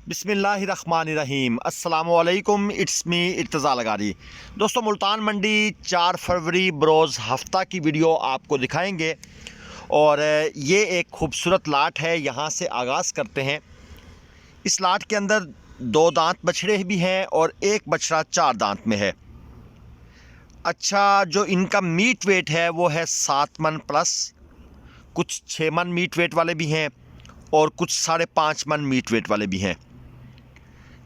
बिस्मिल्लाहिर्रहमानिर्रहीम अस्सलामुअलैकुम। It's me Irtaza Lagari. दोस्तों, मुल्तान मंडी 4 फरवरी बरोज़ हफ्ता की वीडियो आपको दिखाएंगे और ये एक खूबसूरत लाट है। यहाँ से आगाज़ करते हैं। इस लाट के अंदर 2 दांत बछड़े भी हैं और एक बछड़ा 4 दांत में है। अच्छा, जो इनका मीट वेट है वो है 7 मन प्लस। कुछ 6 मन मीट वेट वाले भी हैं और कुछ 5.5 मन मीट वेट वाले भी हैं।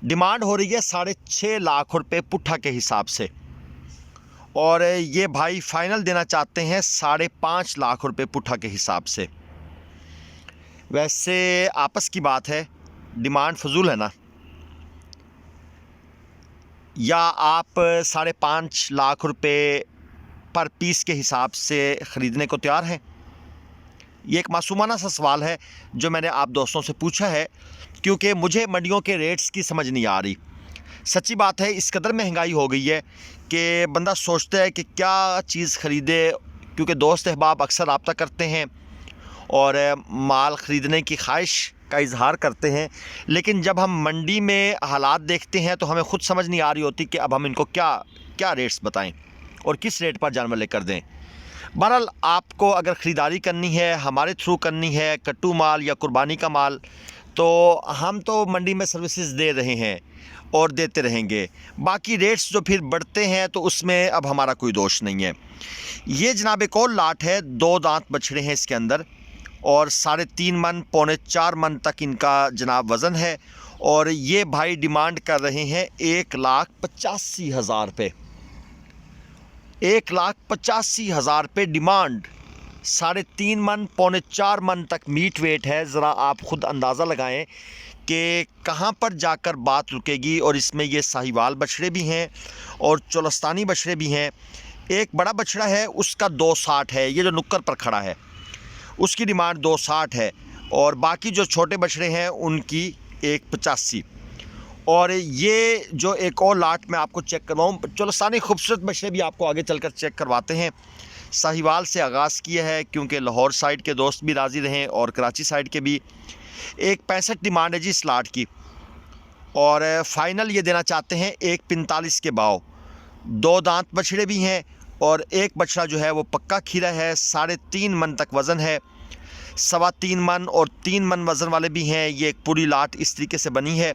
डिमांड हो रही है 6.5 लाख रुपए पुट्ठा के हिसाब से और ये भाई फाइनल देना चाहते हैं 5.5 लाख रुपए पुट्ठा के हिसाब से। वैसे आपस की बात है, डिमांड फजूल है ना? या आप 5.5 लाख रुपए पर पीस के हिसाब से ख़रीदने को तैयार हैं? ये एक मासूमाना सा सवाल है जो मैंने आप दोस्तों से पूछा है, क्योंकि मुझे मंडियों के रेट्स की समझ नहीं आ रही। सच्ची बात है, इस कदर महंगाई हो गई है कि बंदा सोचता है कि क्या चीज़ ख़रीदे, क्योंकि दोस्त अहबाब अक्सर रब्ता करते हैं और माल ख़रीदने की ख्वाहिश का इजहार करते हैं, लेकिन जब हम मंडी में हालात देखते हैं तो हमें ख़ुद समझ नहीं आ रही होती कि अब हम इनको क्या क्या रेट्स बताएं और किस रेट पर जानवर लेकर दें। बहरहाल, आपको अगर ख़रीदारी करनी है, हमारे थ्रू करनी है, कट्टू माल या कुर्बानी का माल, तो हम तो मंडी में सर्विसेज दे रहे हैं और देते रहेंगे। बाकी रेट्स जो फिर बढ़ते हैं तो उसमें अब हमारा कोई दोष नहीं है। ये जनाब एक और लाट है, 2 दांत बछड़े हैं इसके अंदर और 3.5 मन पौने 4 मन तक इनका जनाब वज़न है और ये भाई डिमांड कर रहे हैं 1,85,000 रुपये। 1,85,000 रुपये डिमांड। 3.5 मन पौने 4 मन तक मीट वेट है। ज़रा आप ख़ुद अंदाज़ा लगाएं कि कहाँ पर जाकर बात रुकेगी। और इसमें ये साहिवाल बछड़े भी हैं और चोलस्तानी बछड़े भी हैं। एक बड़ा बछड़ा है, उसका 260 है, ये जो नुक्कर पर खड़ा है उसकी डिमांड 260 है और बाकी जो छोटे बछड़े हैं उनकी 185। और ये जो एक और लाट में आपको चेक करवाऊँ, चोलस्तानी खूबसूरत बछड़े भी आपको आगे चलकर चेक करवाते हैं। साहिवाल से आगाज़ किया है क्योंकि लाहौर साइड के दोस्त भी राज़ी रहें और कराची साइड के भी। 1.65 डिमांड है जी इस लाट की और फाइनल ये देना चाहते हैं 1.45 के भाव। 2 दांत बछड़े भी हैं और एक बछड़ा जो है वो पक्का खीरा है। 3.5 मन तक वज़न है। 3.25 मन और 3 मन वज़न वाले भी हैं। ये एक पूरी लाट इस तरीके से बनी है।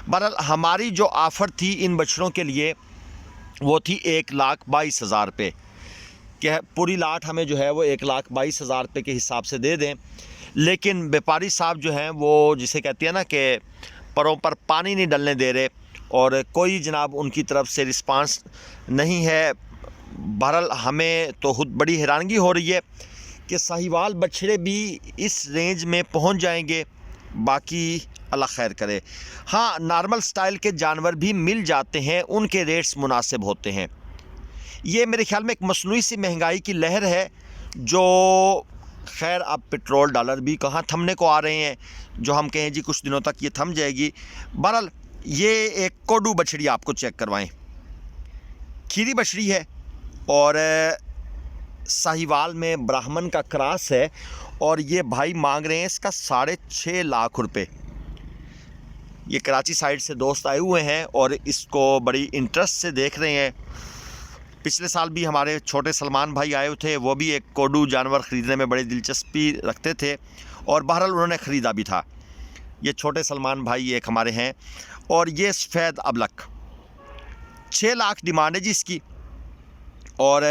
बहरहाल, हमारी जो ऑफ़र थी इन बछड़ों के लिए वो थी 1,22,000 रुपये कि पूरी लाट हमें जो है वो 1,22,000 रुपये के हिसाब से दे दें। लेकिन व्यापारी साहब जो हैं वो जिसे कहते हैं ना कि परों पर पानी नहीं डलने दे रहे और कोई जनाब उनकी तरफ से रिस्पांस नहीं है। बहरहाल, हमें तो खुद बड़ी हैरानगी हो रही है कि साहिवाल बछड़े भी इस रेंज में पहुंच जाएंगे। बाकी अल्लाह खैर करे। हाँ, नॉर्मल स्टाइल के जानवर भी मिल जाते हैं, उनके रेट्स मुनासिब होते हैं। ये मेरे ख्याल में एक मसनूई सी महंगाई की लहर है जो खैर अब पेट्रोल डॉलर भी कहाँ थमने को आ रहे हैं, जो हम कहें जी कुछ दिनों तक ये थम जाएगी। बहरहाल, ये एक कोडू बछड़ी आपको चेक करवाएं। खीरी बछड़ी है और साहिवाल में ब्राह्मण का क्रॉस है और ये भाई मांग रहे हैं इसका 6.5 लाख रुपए। ये कराची साइड से दोस्त आए हुए हैं और इसको बड़ी इंटरेस्ट से देख रहे हैं। पिछले साल भी हमारे छोटे सलमान भाई आए थे, वो भी एक कोडू जानवर ख़रीदने में बड़ी दिलचस्पी रखते थे और बहरहाल उन्होंने ख़रीदा भी था। ये छोटे सलमान भाई एक हमारे हैं और ये सफ़ेद अबलक। 6 लाख डिमांड है जी इसकी और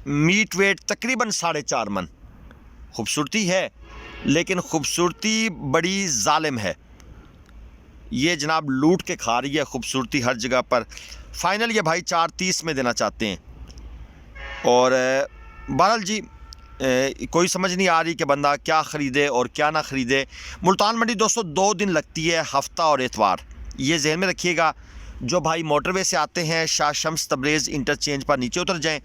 मीट वेट तकरीबन 4.5 मन। खूबसूरती है लेकिन खूबसूरती बड़ी जालिम है। ये जनाब लूट के खा रही है खूबसूरती हर जगह पर। फाइनल ये भाई 4.30 में देना चाहते हैं और बहरहाल जी कोई समझ नहीं आ रही कि बंदा क्या ख़रीदे और क्या ना ख़रीदे। मुल्तान मंडी दोस्तों 2 दिन लगती है, हफ्ता और एतवार। ये जहन में रखिएगा। जो भाई मोटरवे से आते हैं, शाह शम्स तब्रेज़ इंटरचेंज पर नीचे उतर जाएं,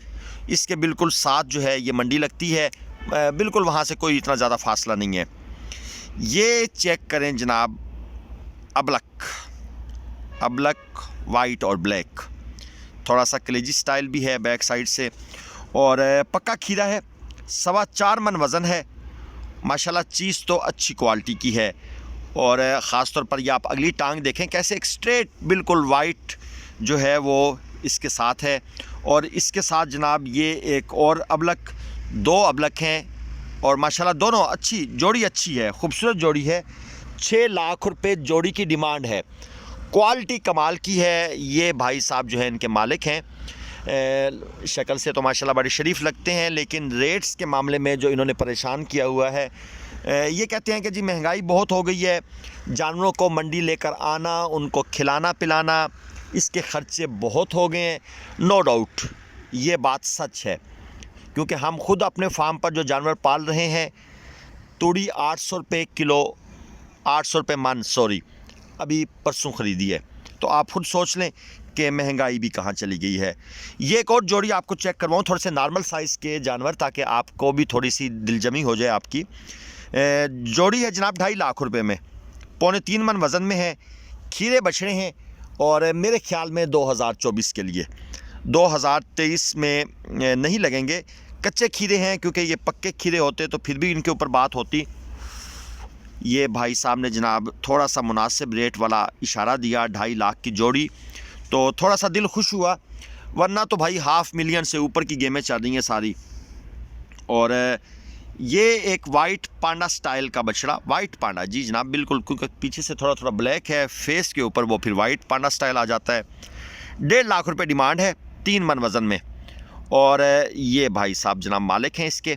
इसके बिल्कुल साथ जो है ये मंडी लगती है। बिल्कुल वहाँ से कोई इतना ज़्यादा फासला नहीं है। ये चेक करें जनाब, अबलक वाइट और ब्लैक, थोड़ा सा कलेजी स्टाइल भी है बैक साइड से और पक्का खीरा है। 4.25 मन वज़न है। माशाल्लाह, चीज़ तो अच्छी क्वालिटी की है और ख़ास तौर पर ये आप अगली टांग देखें कैसे एक स्ट्रेट बिल्कुल वाइट जो है वो इसके साथ है। और इसके साथ जनाब ये एक और अबलक, 2 अबलक हैं और माशाल्लाह दोनों अच्छी जोड़ी, अच्छी है, खूबसूरत जोड़ी है। 6 लाख रुपए जोड़ी की डिमांड है। क्वालिटी कमाल की है। ये भाई साहब जो है इनके मालिक हैं। शक्ल से तो माशाल्लाह बड़े शरीफ लगते हैं, लेकिन रेट्स के मामले में जो इन्होंने परेशान किया हुआ है, ये कहते हैं कि जी महंगाई बहुत हो गई है, जानवरों को मंडी लेकर आना, उनको खिलाना पिलाना, इसके ख़र्चे बहुत हो गए हैं। नो डाउट ये बात सच है, क्योंकि हम खुद अपने फार्म पर जो जानवर पाल रहे हैं, तूड़ी 800 रुपये किलो, 800 रुपये मन, सॉरी, अभी परसों ख़रीदी है। तो आप खुद सोच लें कि महंगाई भी कहाँ चली गई है। ये एक और जोड़ी आपको चेक करवाऊँ, थोड़े से नॉर्मल साइज़ के जानवर, ताकि आपको भी थोड़ी सी दिलजमी हो जाए आपकी। जोड़ी है जनाब 2.5 लाख रुपए में, 3.25 मन वज़न में है, खीरे बछड़े हैं और मेरे ख्याल में 2024 के लिए, 2023 में नहीं लगेंगे। कच्चे खीरे हैं, क्योंकि ये पक्के खीरे होते तो फिर भी इनके ऊपर बात होती। ये भाई साहब ने जनाब थोड़ा सा मुनासिब रेट वाला इशारा दिया, 2.5 लाख की जोड़ी, तो थोड़ा सा दिल खुश हुआ, वरना तो भाई 500,000 से ऊपर की गेमें चल रही हैं सारी। और ये एक वाइट पांडा स्टाइल का बछड़ा, वाइट पांडा, जी जनाब बिल्कुल, क्योंकि पीछे से थोड़ा थोड़ा ब्लैक है, फेस के ऊपर वो फिर वाइट पांडा स्टाइल आ जाता है। 1.5 लाख रुपए डिमांड है, 3 मन वज़न में। और ये भाई साहब जनाब मालिक हैं इसके।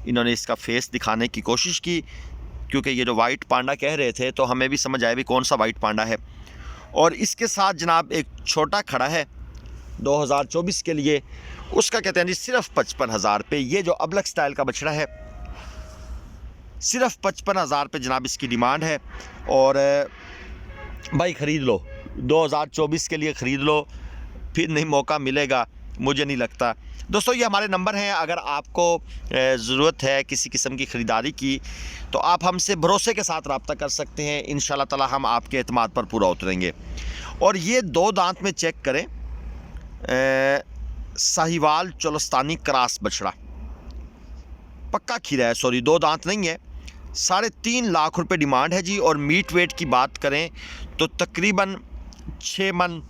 इन्होंने इसका फेस दिखाने की कोशिश की, क्योंकि ये जो वाइट पांडा कह रहे थे तो हमें भी समझ आया भी कौन सा वाइट पांडा है। और इसके साथ जनाब एक छोटा खड़ा है 2024 के लिए, उसका कहते हैं जी सिर्फ 55,000 रुपये। ये जो अबलक स्टाइल का बछड़ा है, सिर्फ 55,000 रुपये जनाब इसकी डिमांड है। और भाई ख़रीद लो, 2024 के लिए ख़रीद लो, फिर नहीं मौका मिलेगा, मुझे नहीं लगता। दोस्तों ये हमारे नंबर हैं, अगर आपको ज़रूरत है किसी किस्म की ख़रीदारी की, तो आप हमसे भरोसे के साथ रब्ता कर सकते हैं। इंशाल्लाह ताला हम आपके एतमाद पर पूरा उतरेंगे। और ये 2 दांत में चेक करें, साहिवाल चोलस्तानी क्रॉस बछड़ा, पक्का खीरा है, सॉरी 2 दांत नहीं है। 3.5 लाख रुपए डिमांड है जी। और मीट वेट की बात करें तो तकरीबन 6 मन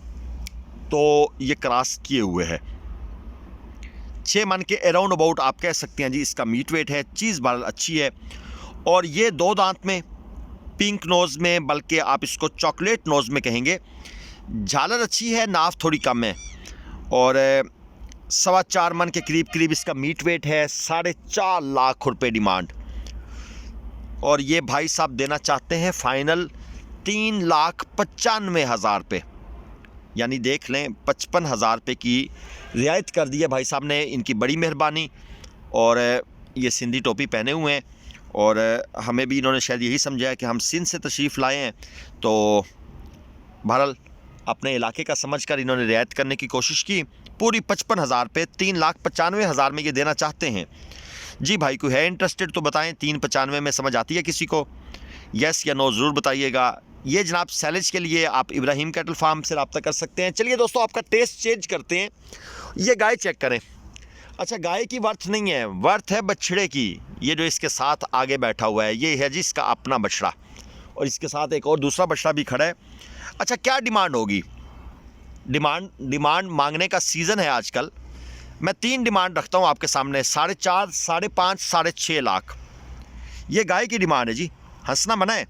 तो ये क्रॉस किए हुए है, 6 मन के अराउंड अबाउट आप कह सकते हैं जी इसका मीट वेट है। चीज़ बड़ी अच्छी है। और ये 2 दांत में, पिंक नोज़ में, बल्कि आप इसको चॉकलेट नोज़ में कहेंगे। झालर अच्छी है, नाफ थोड़ी कम है। और 4.25 मन के करीब इसका मीट वेट है। 4.5 लाख रुपए डिमांड। और ये भाई साहब देना चाहते हैं फाइनल 3,95,000 रुपये, यानी देख लें 55,000 रुपये की रियायत कर दी है भाई साहब ने, इनकी बड़ी मेहरबानी। और ये सिंधी टोपी पहने हुए हैं और हमें भी इन्होंने शायद यही समझा है कि हम सिंध से तशरीफ़ लाए हैं, तो बहरहाल अपने इलाके का समझकर इन्होंने रियायत करने की कोशिश की। पूरी 55,000 रुपये, 3,95,000 में ये देना चाहते हैं जी। भाई को है इंटरेस्टेड तो बताएं, 395 में समझ आती है किसी को? यस या नो ज़रूर बताइएगा। ये जनाब सैलेज के लिए आप इब्राहिम कैटल फार्म से रब्ता कर सकते हैं। चलिए दोस्तों आपका टेस्ट चेंज करते हैं। ये गाय चेक करें। अच्छा, गाय की वर्थ नहीं है, वर्थ है बछड़े की। ये जो इसके साथ आगे बैठा हुआ है, ये है जी इसका अपना बछड़ा, और इसके साथ एक और दूसरा बछड़ा भी खड़ा है। अच्छा, क्या डिमांड होगी? डिमांड मांगने का सीज़न है आजकल। मैं 3 डिमांड रखता हूँ आपके सामने, 4.5, 5.5, 6.5 लाख। ये गाय की डिमांड है जी, हंसना मना है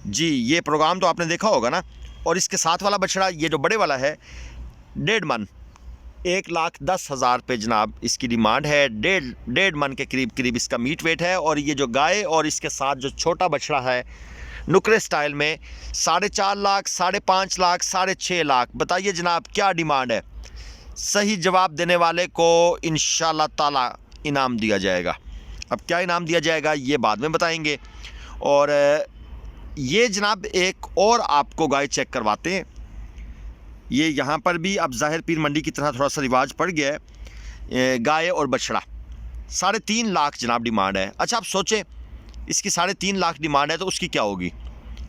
जी। ये प्रोग्राम तो आपने देखा होगा ना। और इसके साथ वाला बछड़ा, ये जो बड़े वाला है, 1.5 मन, 1,10,000 रुपये जनाब इसकी डिमांड है। 1.5 मन के करीब इसका मीट वेट है। और ये जो गाय और इसके साथ जो छोटा बछड़ा है नुकरे स्टाइल में, 4.5 लाख, 5.5 लाख, 6.5 लाख। बताइए जनाब क्या डिमांड है? सही जवाब देने वाले को इंशाल्लाह ताला इनाम दिया जाएगा। अब क्या इनाम दिया जाएगा ये बाद में बताएंगे। और ये जनाब एक और आपको गाय चेक करवाते हैं। ये यहाँ पर भी अब ज़ाहिर पीर मंडी की तरह थोड़ा सा रिवाज पड़ गया है। गाय और बछड़ा 3.5 लाख जनाब डिमांड है। अच्छा, आप सोचें इसकी 3.5 लाख डिमांड है तो उसकी क्या होगी?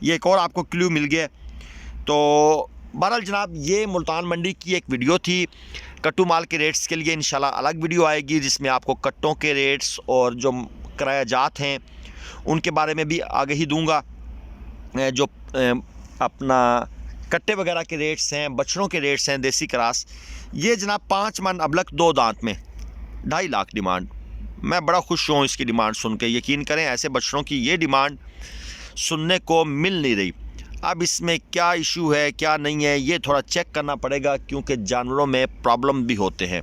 ये एक और आपको क्लू मिल गया। तो बहरहाल जनाब ये मुल्तान मंडी की एक वीडियो थी। कट्टू माल के रेट्स के लिए इंशाल्लाह अलग वीडियो आएगी, जिसमें आपको कट्टों के रेट्स और जो किराया जात हैं उनके बारे में भी आगाही दूंगा। जो अपना कट्टे वगैरह के रेट्स हैं, बछड़ों के रेट्स हैं देसी क्रॉस, ये जनाब 5 मन अबलक 2 दांत में 2.5 लाख डिमांड। मैं बड़ा खुश हूँ इसकी डिमांड सुन के। यकीन करें ऐसे बछड़ों की ये डिमांड सुनने को मिल नहीं रही। अब इसमें क्या इशू है क्या नहीं है ये थोड़ा चेक करना पड़ेगा, क्योंकि जानवरों में प्रॉब्लम भी होते हैं।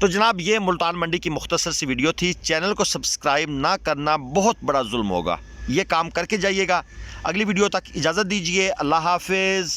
तो जनाब ये मुल्तान मंडी की मुख्तसर सी वीडियो थी। चैनल को सब्सक्राइब ना करना बहुत बड़ा जुल्म होगा, ये काम करके जाइएगा। अगली वीडियो तक इजाज़त दीजिए। अल्लाह हाफिज़।